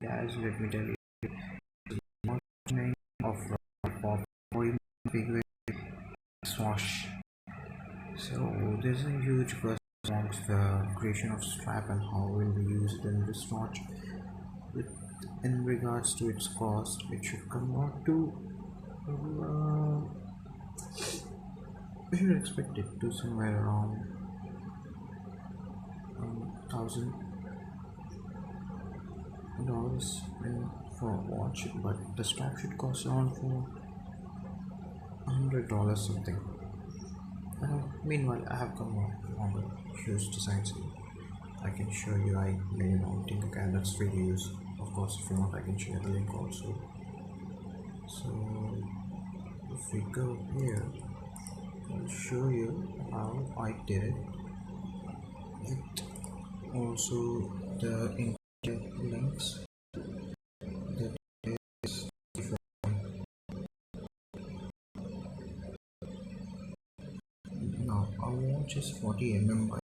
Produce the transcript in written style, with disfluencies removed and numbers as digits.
guys, let me tell you, launching of Pop APXSWATCH. So there's a huge buzz amongst the creation of strap and how will we use it in this watch. In regards to its cost, it should come out to we should expect it to somewhere around $1,000 for a watch, but the strap should cost around for $100 something. Meanwhile, I have come up on the huge designs. I can show you. I made mounting the canvas free to use. Of course, if you want, I can share the link also. So if we go here, I'll show you how I did it. It also the internet links that is now our watch is 40 mm by